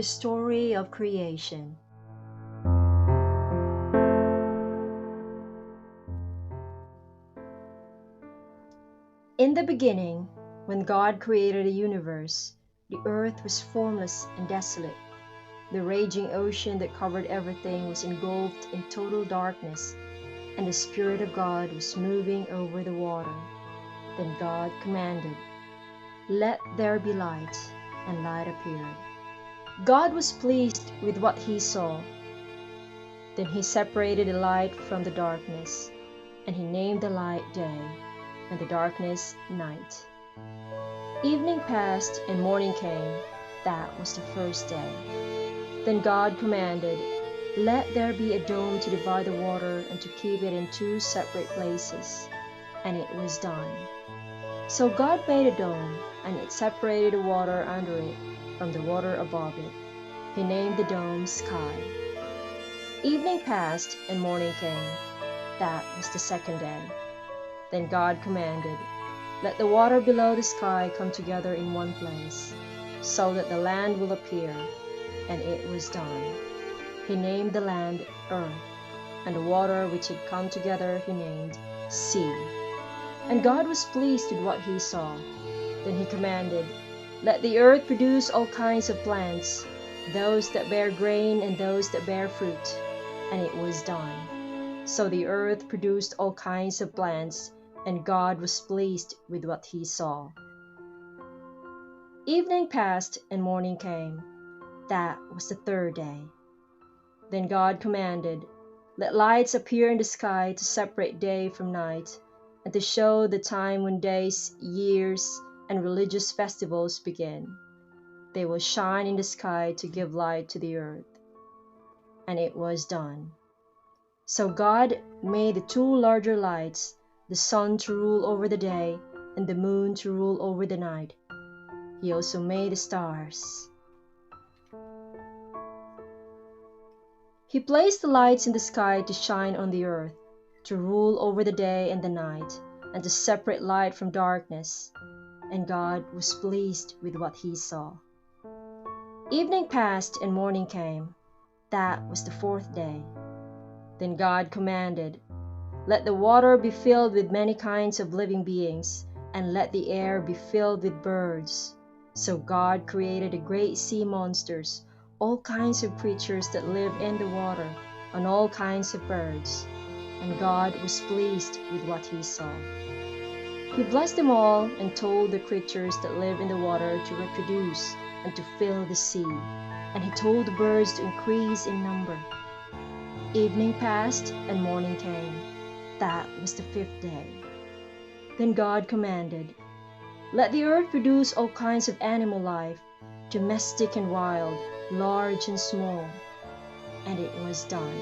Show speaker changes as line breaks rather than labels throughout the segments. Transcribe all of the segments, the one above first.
the story of creation. In the beginning, when God created the universe, the earth was formless and desolate. The raging ocean that covered everything was engulfed in total darkness, and the Spirit of God was moving over the water. Then God commanded, "Let there be light," and light appeared. God was pleased with what he saw. Then he separated the light from the darkness, and he named the light day, and the darkness night. Evening passed and morning came. That was the first day. Then God commanded, "Let there be a dome to divide the water and to keep it in two separate places." And it was done. So God made a dome, and it separated the water under it from the water above it. He named the dome Sky. Evening passed and morning came. That was the second day. Then God commanded, "Let the water below the sky come together in one place, so that the land will appear." And it was done. He named the land Earth, and the water which had come together he named Sea. And God was pleased with what he saw. Then he commanded, "Let the earth produce all kinds of plants, those that bear grain and those that bear fruit." And it was done. So the earth produced all kinds of plants, and God was pleased with what he saw. Evening passed and morning came. That was the third day. Then God commanded, "Let lights appear in the sky to separate day from night, and to show the time when days, years, and religious festivals begin. They will shine in the sky to give light to the earth." And it was done. So God made the two larger lights, the sun to rule over the day, and the moon to rule over the night. He also made the stars. He placed the lights in the sky to shine on the earth, to rule over the day and the night, and to separate light from darkness. And God was pleased with what he saw. Evening passed and morning came. That was the fourth day. Then God commanded, "Let the water be filled with many kinds of living beings, and let the air be filled with birds." So God created the great sea monsters, all kinds of creatures that live in the water, and all kinds of birds. And God was pleased with what he saw. He blessed them all and told the creatures that live in the water to reproduce and to fill the sea. And he told the birds to increase in number. Evening passed and morning came. That was the fifth day. Then God commanded, "Let the earth produce all kinds of animal life, domestic and wild, large and small." And it was done.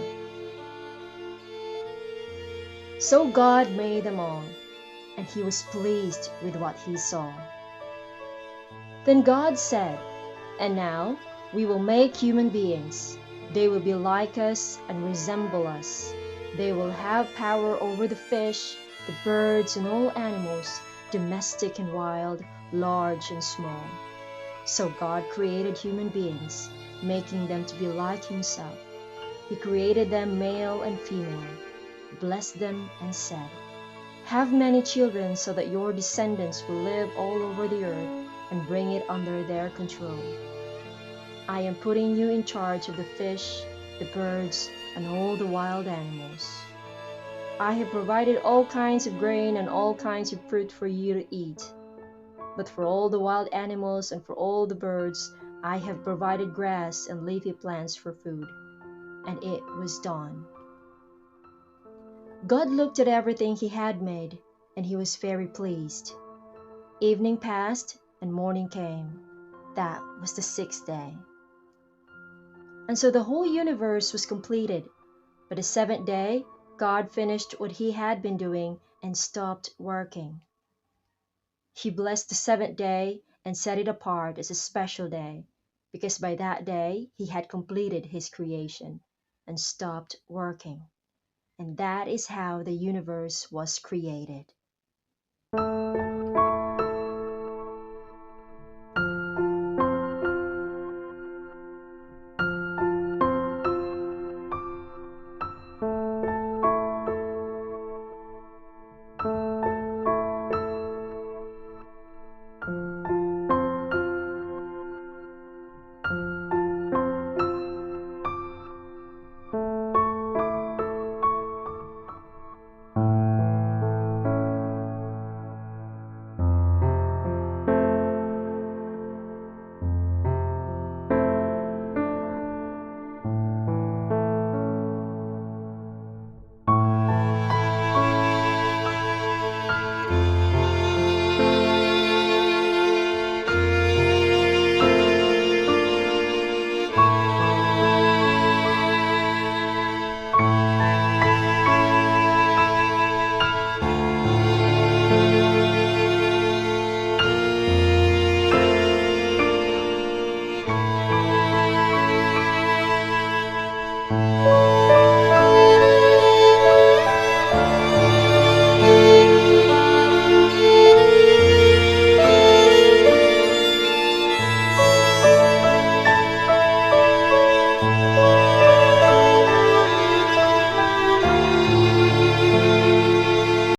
So God made them all, and he was pleased with what he saw. Then God said, "And now we will make human beings. They will be like us and resemble us. They will have power over the fish, the birds, and all animals, domestic and wild, large and small." So God created human beings, making them to be like himself. He created them male and female, blessed them, and said, "Have many children so that your descendants will live all over the earth and bring it under their control. I am putting you in charge of the fish, the birds, and all the wild animals. I have provided all kinds of grain and all kinds of fruit for you to eat. But for all the wild animals and for all the birds, I have provided grass and leafy plants for food." And it was done. God looked at everything he had made, and he was very pleased. Evening passed and morning came. That was the sixth day. And so the whole universe was completed. But the seventh day, God finished what he had been doing and stopped working. He blessed the seventh day and set it apart as a special day, because by that day he had completed his creation and stopped working. And that is how the universe was created.